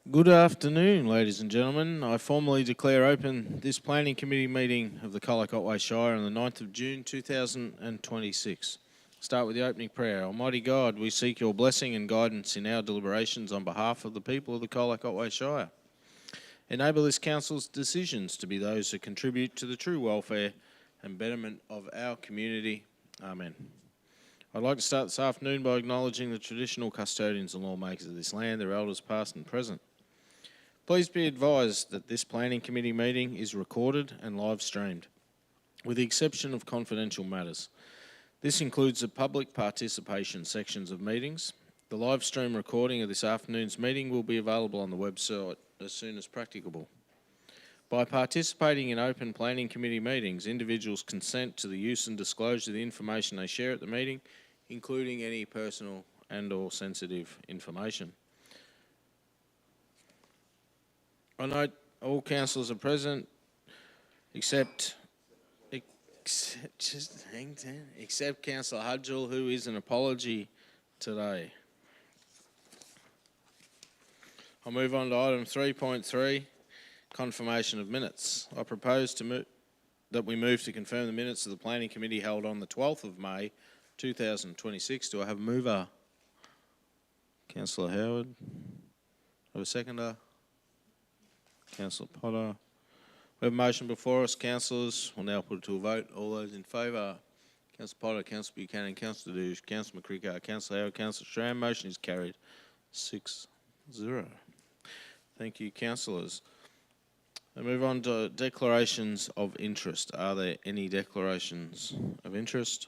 Good afternoon, ladies and gentlemen. I formally declare open this Planning Committee meeting of the Colac Otway Shire on the 9th of June 2026. Start with the opening prayer. Almighty God, we seek your blessing and guidance in our deliberations on behalf of the people of the Colac Otway Shire. Enable this council's decisions to be those that contribute to the true welfare and betterment of our community. Amen. I'd like to start this afternoon by acknowledging the traditional custodians and lawmakers of this land, their elders past and present. Please be advised that this Planning Committee meeting is recorded and live streamed, with the exception of confidential matters. This includes the public participation sections of meetings. The live stream recording of this afternoon's meeting will be available on the website as soon as practicable. By participating in open Planning Committee meetings, individuals consent to the use and disclosure of the information they share at the meeting, including any personal and/or sensitive information. I note all councillors are present except Councillor Hudgell, who is an apology today. I'll move on to item 3.3, confirmation of minutes. I propose that we move to confirm the minutes of the Planning Committee held on the 12th of May 2026. Do I have a mover? Councillor Howard. Have a seconder? Councillor Potter. We have a motion before us, councillors. We'll now put it to a vote. All those in favour? Councillor Potter, Councillor Buchanan, Councillor Douche, Councillor McCricker, Councillor Howard, Councillor Schramm. Motion is carried 6-0. Thank you, councillors. I move on to declarations of interest. Are there any declarations of interest?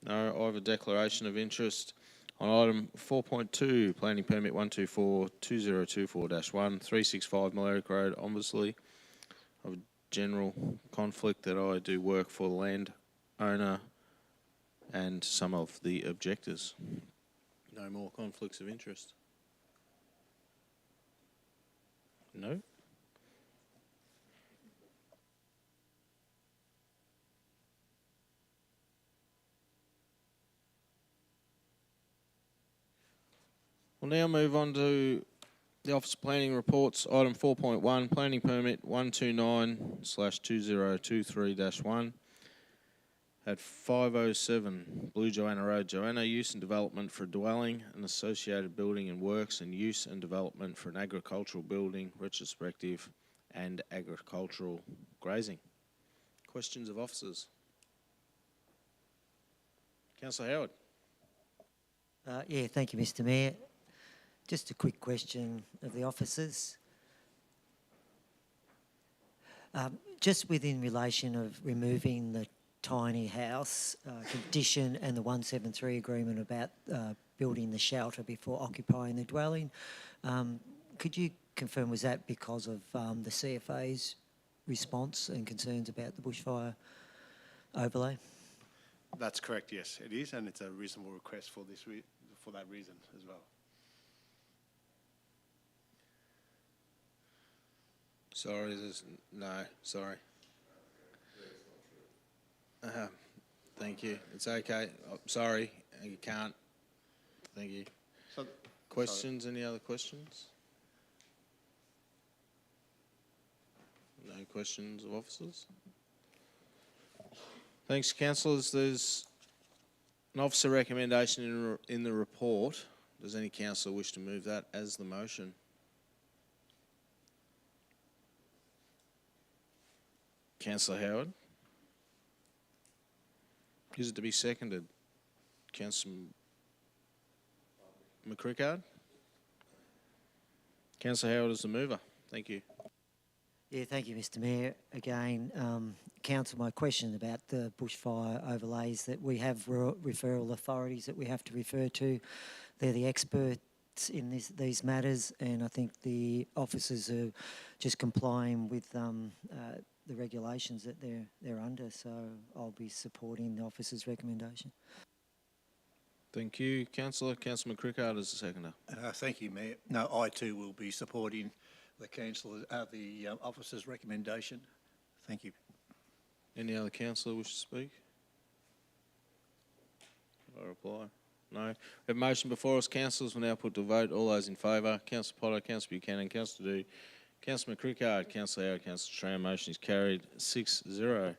No, I have a declaration of interest on item 4.2, Planning Permit 124-2024-1, 365 Maleric Road, obviously of general conflict that I do work for the land owner and some of the objectors. No more conflicts of interest? No? We'll now move on to the Office Planning Reports, item 4.1, Planning Permit 129/2023-1 at 507 Blue Joanna Road, Joanna, use and development for dwelling and associated building and works, and use and development for an agricultural building, retrospective and agricultural grazing. Questions of officers? Councillor Howard. Thank you, Mr. Mayor. Just a quick question of the officers. Just within relation of removing the tiny house condition and the 173 agreement about building the shelter before occupying the dwelling, could you confirm, was that because of the CFA's response and concerns about the bushfire overlay? That's correct, yes, it is, and it's a reasonable request for that reason as well. Sorry, sorry. Thank you. It's okay. Oh, sorry, you can't. Thank you. Questions? Any other questions? No questions of officers? Thanks, councillors. There's an officer recommendation in the report. Does any councillor wish to move that as the motion? Councillor Howard. Is it to be seconded? Councillor McCrickard. Councillor Howard is the mover. Thank you. Yeah, thank you, Mr. Mayor. Again, Council, my question about the bushfire overlays, that we have referral authorities that we have to refer to. They're the experts in these matters, and I think the officers are just complying with the regulations that they're under, so I'll be supporting the officer's recommendation. Thank you, Councillor. Councillor McCrickard is the seconder. Thank you, Mayor. No, I too will be supporting the officer's recommendation. Thank you. Any other councillor wish to speak? I reply. No. We have a motion before us. Councillors will now put to vote. All those in favour. Councillor Potter, Councillor Buchanan, Councillor Dew, Councillor McCrickard, Councillor Howard, Councillor Tran. Motion is carried 6-0.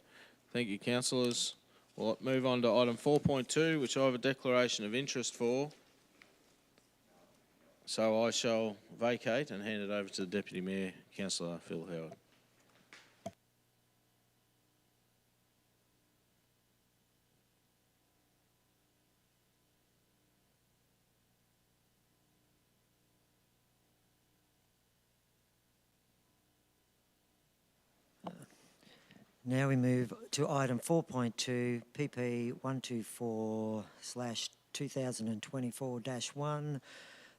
Thank you, councillors. We'll move on to item 4.2, which I have a declaration of interest for. So I shall vacate and hand it over to the Deputy Mayor, Councillor Phil Howard. Now we move to item 4.2, PP 124/2024-1,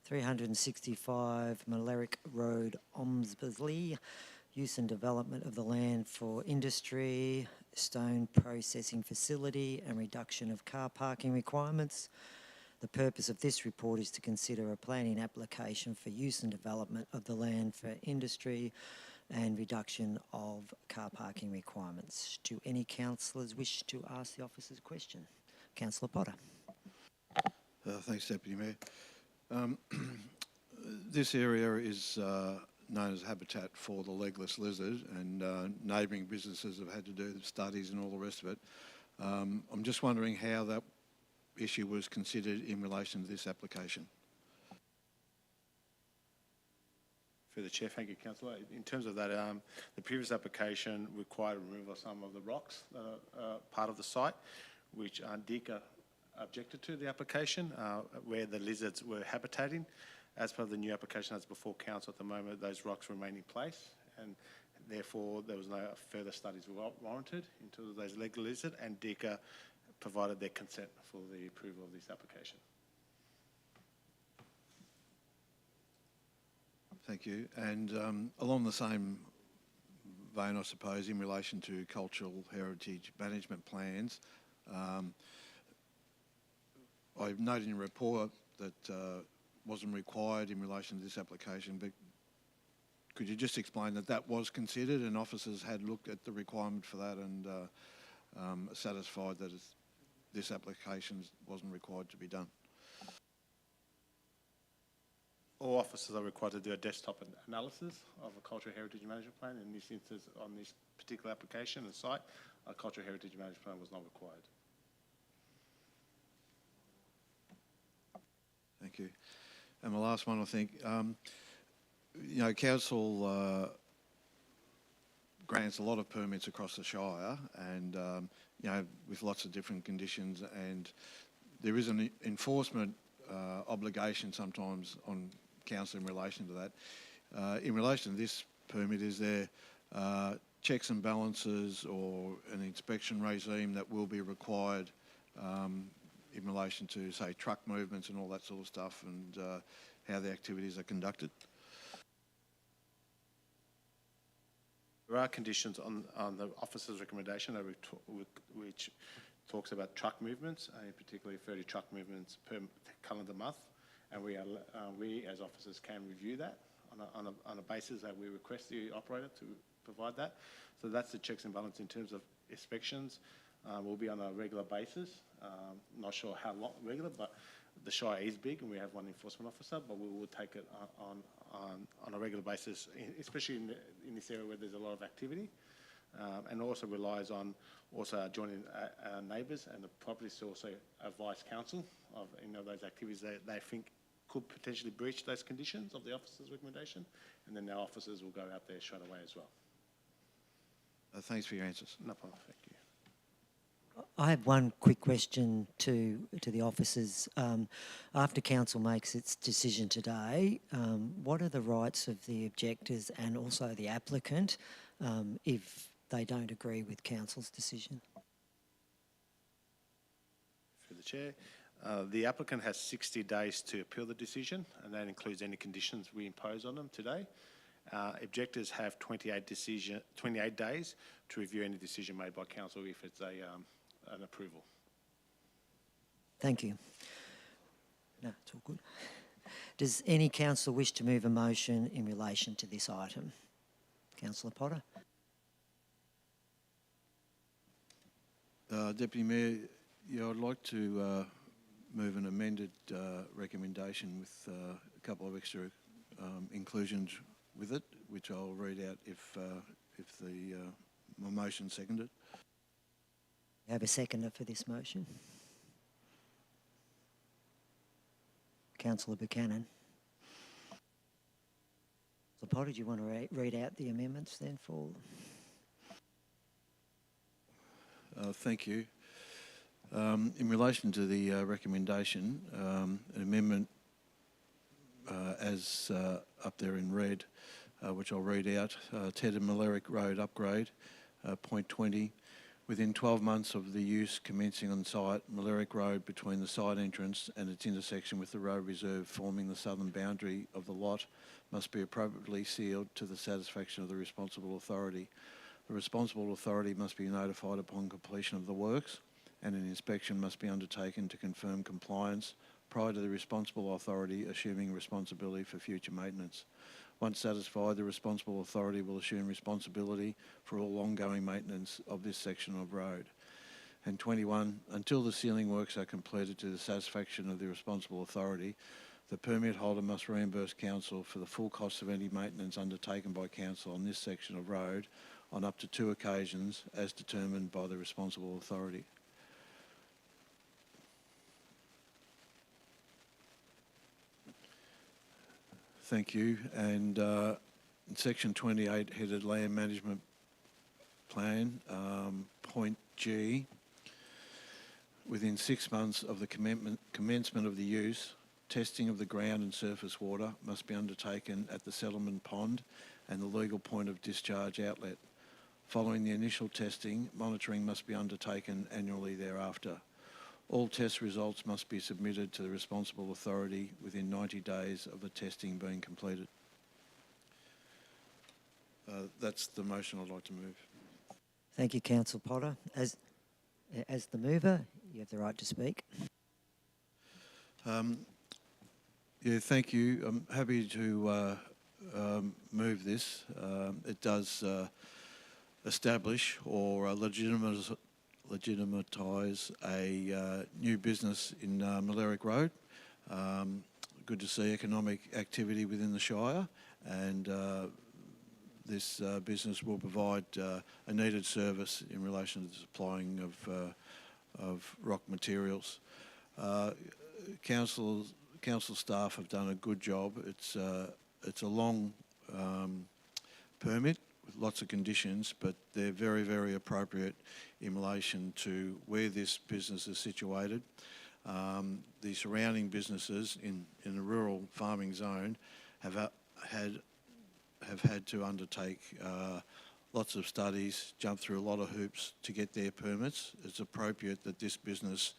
365 Malerick Road, Omsbury, use and development of the land for industry, stone processing facility and reduction of car parking requirements. The purpose of this report is to consider a planning application for use and development of the land for industry and reduction of car parking requirements. Do any councillors wish to ask the officers a question? Councillor Potter. Thanks, Deputy Mayor. This area is known as habitat for the legless lizard, and neighbouring businesses have had to do studies and all the rest of it. I'm just wondering how that issue was considered in relation to this application. Through the Chair, thank you, Councillor. In terms of that, the previous application required removal of some of the rocks that are part of the site, which DECA objected to the application, where the lizards were habitating. As per the new application that's before Council at the moment, those rocks remain in place, and therefore there was no further studies warranted into those leg lizard, and DECA provided their consent for the approval of this application. Thank you. And along the same vein, I suppose, in relation to cultural heritage management plans, I've noted in your report that wasn't required in relation to this application, but could you just explain that that was considered and officers had looked at the requirement for that and satisfied that this application wasn't required to be done? All officers are required to do a desktop analysis of a cultural heritage management plan. In this instance, on this particular application and site, a cultural heritage management plan was not required. Thank you. And my last one, I think, you know, council grants a lot of permits across the Shire, and you know, with lots of different conditions, and there is an enforcement obligation sometimes on council in relation to that. In relation to this permit, is there checks and balances or an inspection regime that will be required in relation to, say, truck movements and all that sort of stuff, and how the activities are conducted? There are conditions on the officer's recommendation which talks about truck movements, and particularly 30 truck movements per calendar month, and we as officers can review that on a basis that we request the operator to provide that. So that's the checks and balances in terms of inspections. Will be on a regular basis. Not sure how long regular, but the Shire is big and we have one enforcement officer, but we will take it on a regular basis, especially in this area where there's a lot of activity, and also relies on joining our neighbours and the properties to also advise council of those activities that they think could potentially breach those conditions of the officer's recommendation, and then our officers will go out there straight away as well. Thanks for your answers. No problem, thank you. I have one quick question to the officers. After council makes its decision today, what are the rights of the objectors and also the applicant if they don't agree with council's decision? Through the Chair, the applicant has 60 days to appeal the decision, and that includes any conditions we impose on them today. Objectors have 28 days to review any decision made by council if it's an approval. Thank you. No, it's all good. Does any councillor wish to move a motion in relation to this item? Councillor Potter. Deputy Mayor, yeah, I'd like to move an amended recommendation with a couple of extra inclusions with it, which I'll read out if my motion's seconded. Have a seconder for this motion. Councillor Buchanan. So, Potter, do you want to read out the amendments then for? Thank you. In relation to the recommendation, an amendment as up there in red, which I'll read out, Ted and Malerick Road upgrade, point 20. Within 12 months of the use commencing on site, Malerick Road between the site entrance and its intersection with the road reserve forming the southern boundary of the lot must be appropriately sealed to the satisfaction of the responsible authority. The responsible authority must be notified upon completion of the works, and an inspection must be undertaken to confirm compliance prior to the responsible authority assuming responsibility for future maintenance. Once satisfied, the responsible authority will assume responsibility for all ongoing maintenance of this section of road. And 21, until the sealing works are completed to the satisfaction of the responsible authority, the permit holder must reimburse council for the full cost of any maintenance undertaken by council on this section of road on up to 2 occasions as determined by the responsible authority. Thank you. And in section 28, headed land management plan, point G, within 6 months of the commencement of the use, testing of the ground and surface water must be undertaken at the settlement pond and the legal point of discharge outlet. Following the initial testing, monitoring must be undertaken annually thereafter. All test results must be submitted to the responsible authority within 90 days of the testing being completed. That's the motion I'd like to move. Thank you, Councillor Potter. As the mover, you have the right to speak. Yeah, thank you. I'm happy to move this. It does establish or legitimatize a new business in Malerick Road. Good to see economic activity within the Shire, and this business will provide a needed service in relation to the supplying of rock materials. Council staff have done a good job. It's a long permit with lots of conditions, but they're very, very appropriate in relation to where this business is situated. The surrounding businesses in the rural farming zone have had to undertake lots of studies, jump through a lot of hoops to get their permits. It's appropriate that this business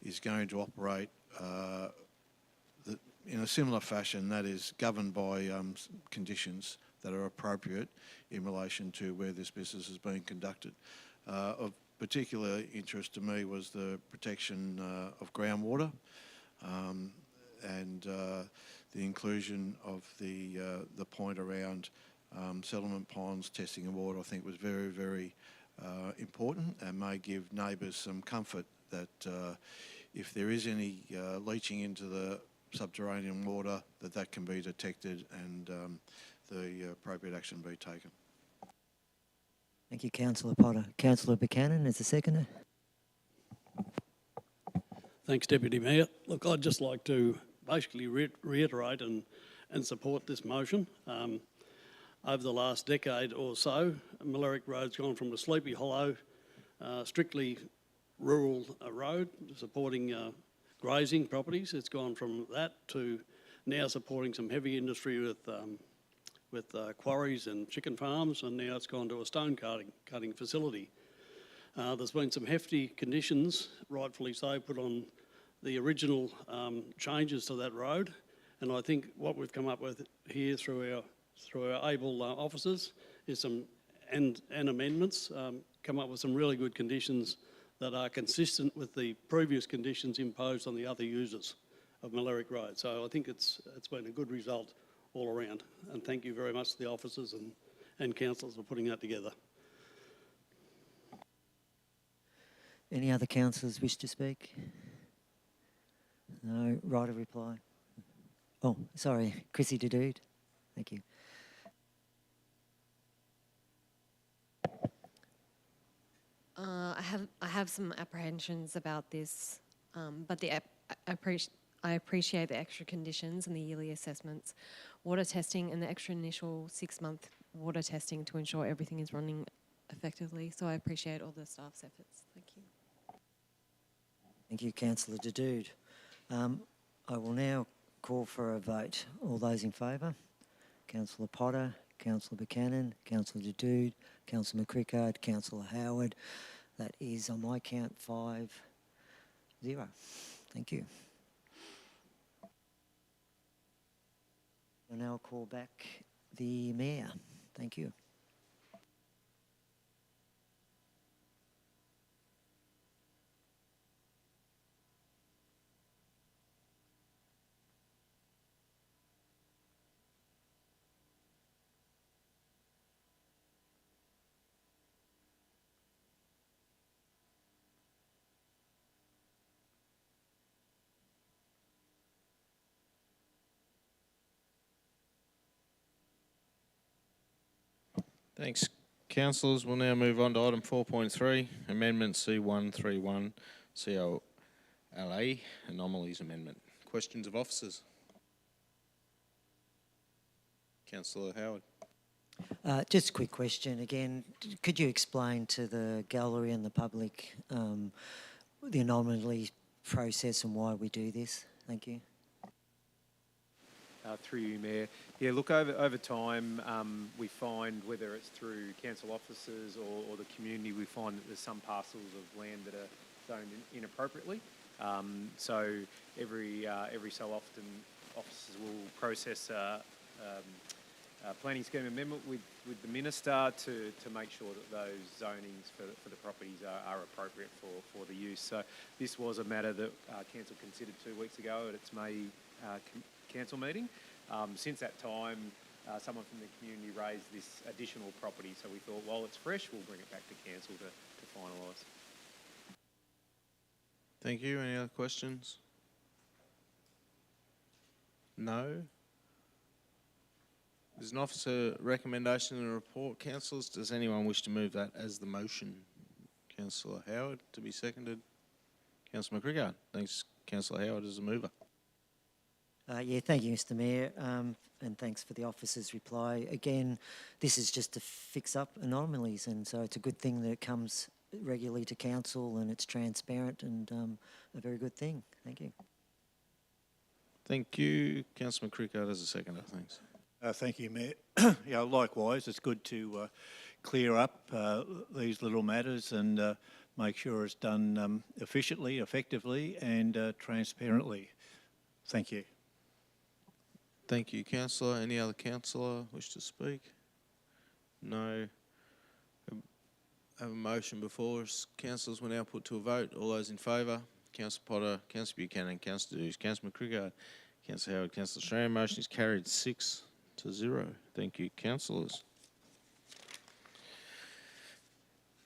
is going to operate in a similar fashion, that is governed by conditions that are appropriate in relation to where this business is being conducted. Of particular interest to me was the protection of groundwater and the inclusion of the point around settlement ponds, testing of water. I think was very, very important and may give neighbours some comfort that if there is any leaching into the subterranean water, that can be detected and the appropriate action be taken. Thank you, Councillor Potter. Councillor Buchanan is the seconder. Thanks, Deputy Mayor. Look, I'd just like to basically reiterate and support this motion. Over the last decade or so, Malerick Road's gone from a sleepy hollow, strictly rural road supporting grazing properties. It's gone from that to now supporting some heavy industry with quarries and chicken farms, and now it's gone to a stone cutting facility. There's been some hefty conditions, rightfully so, put on the original changes to that road, and I think what we've come up with here through our able officers is some and amendments, come up with some really good conditions that are consistent with the previous conditions imposed on the other users of Malerick Road. So I think it's been a good result all around, and thank you very much to the officers and councillors for putting that together. Any other councillors wish to speak? No right of reply. Oh, sorry, Chrissy Dadood. Thank you. I have some apprehensions about this, but I appreciate the extra conditions and the yearly assessments, water testing, and the extra initial 6-month water testing to ensure everything is running effectively. So I appreciate all the staff's efforts. Thank you. Thank you, Councillor Dadood. I will now call for a vote. All those in favour? Councillor Potter, Councillor Buchanan, Councillor Dadood, Councillor McCrickard, Councillor Howard. That is, on my count, 5-0. Thank you. I'll now call back the Mayor. Thank you. Thanks, councillors. We'll now move on to item 4.3, Amendment C131 COLA, Anomalies Amendment. Questions of officers? Councillor Howard. Just a quick question again. Could you explain to the gallery and the public the anomaly process and why we do this? Thank you. Through you, Mayor. Yeah, look, over time, we find, whether it's through council officers or the community, we find that there's some parcels of land that are zoned inappropriately. So every so often, officers will process a planning scheme amendment with the minister to make sure that those zonings for the properties are appropriate for the use. So this was a matter that council considered 2 weeks ago at its May council meeting. Since that time, someone from the community raised this additional property, so we thought, while it's fresh, we'll bring it back to council to finalise. Thank you. Any other questions? No? There's an officer recommendation in the report. Councillors, does anyone wish to move that as the motion? Councillor Howard, to be seconded. Councillor McCrickard. Thanks, Councillor Howard, as a mover. Yeah, thank you, Mr. Mayor, and thanks for the officer's reply. Again, this is just to fix up anomalies, and so it's a good thing that it comes regularly to council and it's transparent and a very good thing. Thank you. Thank you. Councillor McCrickard as a seconder. Thanks. Thank you, Mayor. Yeah, likewise, it's good to clear up these little matters and make sure it's done efficiently, effectively and transparently. Thank you. Thank you, councillor. Any other councillor wish to speak? No. I have a motion before us. Councillors will now put to a vote. All those in favour? Councillor Potter, Councillor Buchanan, Councillor Dews, Councillor McCrickard, Councillor Howard, Councillor Australian. Motion is carried 6-0. Thank you, councillors.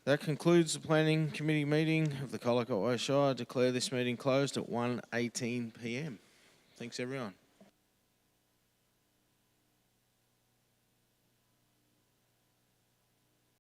That concludes the Planning Committee meeting of the Colac Otway Shire. I declare this meeting closed at 1:18 p.m. Thanks, everyone.